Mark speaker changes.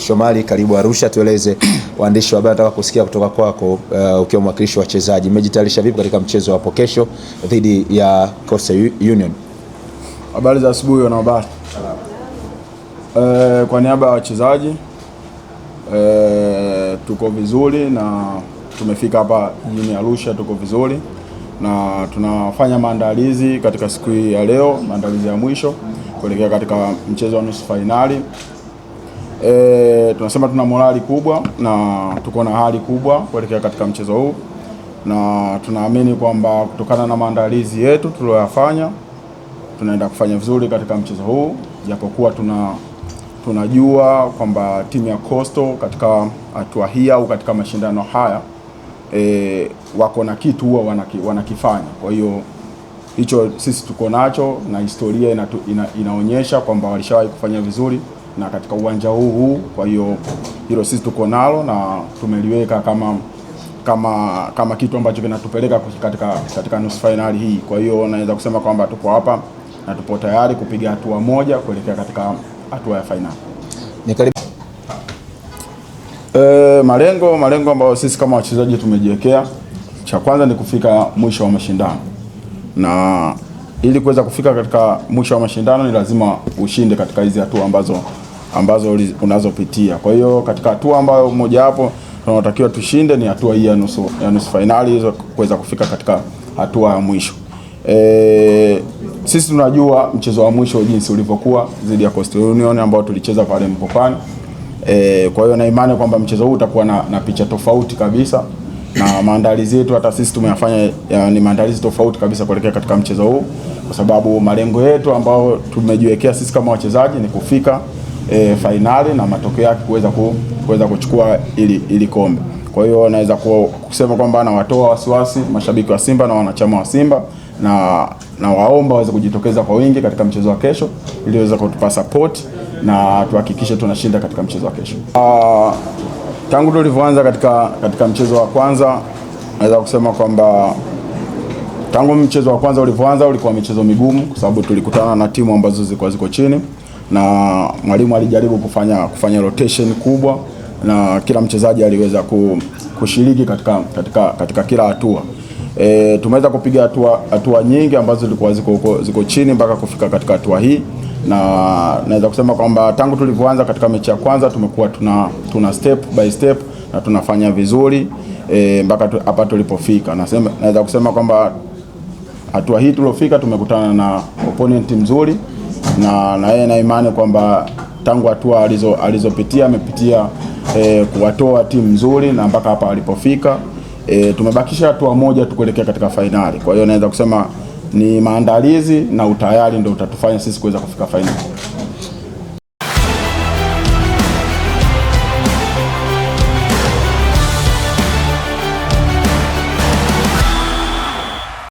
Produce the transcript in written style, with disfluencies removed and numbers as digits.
Speaker 1: Shomari, karibu Arusha. Tueleze waandishi wa habari wanataka kusikia kutoka kwako ukiwa mwakilishi wa wachezaji. Mmejitayarisha vipi katika mchezo wa hapo kesho dhidi ya Coastal Union?
Speaker 2: Habari za asubuhi wanahabari. Kwa niaba ya wachezaji tuko vizuri na tumefika hapa jijini Arusha, tuko vizuri na tunafanya maandalizi katika siku hii ya leo, maandalizi ya mwisho kuelekea katika mchezo wa nusu finali. Tunasema tuna morali kubwa na tuko na hali kubwa kuelekea katika mchezo huu, na tunaamini kwamba kutokana na maandalizi yetu tuliyofanya tunaenda kufanya vizuri katika mchezo huu, japokuwa tunajua kwamba timu ya Coastal katika hatua hii au katika mashindano haya wako na kitu huwa wanakifanya. Kwa hiyo hicho sisi tuko nacho na historia inaonyesha kwamba walishawahi kufanya vizuri na katika uwanja huu. Kwa hiyo hilo sisi tuko nalo na tumeliweka kama kitu ambacho kinatupeleka katika nusu finali hii. Kwa hiyo naweza kusema kwamba tupo hapa na tupo tayari kupiga hatua moja kuelekea katika hatua ya finali. Malengo ambayo sisi kama wachezaji tumejiwekea, cha kwanza ni kufika mwisho wa mashindano, na ili kuweza kufika katika mwisho wa mashindano ni lazima ushinde katika hizi hatua ambazo unazopitia. Kwa hiyo katika hatua ambayo moja hapo tunatakiwa tushinde ni hatua hii ya nusu finali, hizo kuweza kufika katika hatua ya mwisho. Sisi tunajua mchezo wa mwisho jinsi ulivyokuwa dhidi ya Coastal Union ambao tulicheza pale Mpopani. Kwa hiyo na imani kwamba mchezo huu utakuwa na picha tofauti kabisa, na maandalizi yetu hata sisi tumeyafanya ni maandalizi tofauti kabisa kuelekea katika mchezo huu, kwa sababu malengo yetu ambao tumejiwekea sisi kama wachezaji ni kufika finali na matokeo yake kuweza kuchukua ili kombe. Kwa hiyo naweza kusema kwamba nawatoa wasiwasi mashabiki wa Simba na wanachama wa Simba na waomba waweze kujitokeza kwa wingi katika mchezo wa kesho ili waweze kutupa support na tuhakikishe tunashinda katika mchezo wa kesho. Tangu tulivyoanza katika mchezo wa kwanza, naweza kusema kwamba tangu mchezo wa kwanza ulivyoanza ulikuwa mchezo migumu, kwa sababu tulikutana na timu ambazo ziko chini na mwalimu alijaribu kufanya rotation kubwa na kila mchezaji aliweza kushiriki katika kila hatua. Tumeweza kupiga hatua nyingi ambazo zilikuwa ziko chini mpaka kufika katika hatua hii, na naweza kusema kwamba tangu tulivyoanza katika mechi ya kwanza tumekuwa tuna step by step na tunafanya vizuri mpaka hapa tulipofika. Naweza kusema kwamba hatua hii tuliofika tumekutana na opponent mzuri, na yeye na imani kwamba tangu hatua alizopitia amepitia kuwatoa timu nzuri na mpaka hapa alipofika. Tumebakisha hatua moja tukuelekea katika finali. Kwa hiyo naweza kusema ni maandalizi na utayari ndio utatufanya sisi kuweza kufika finali.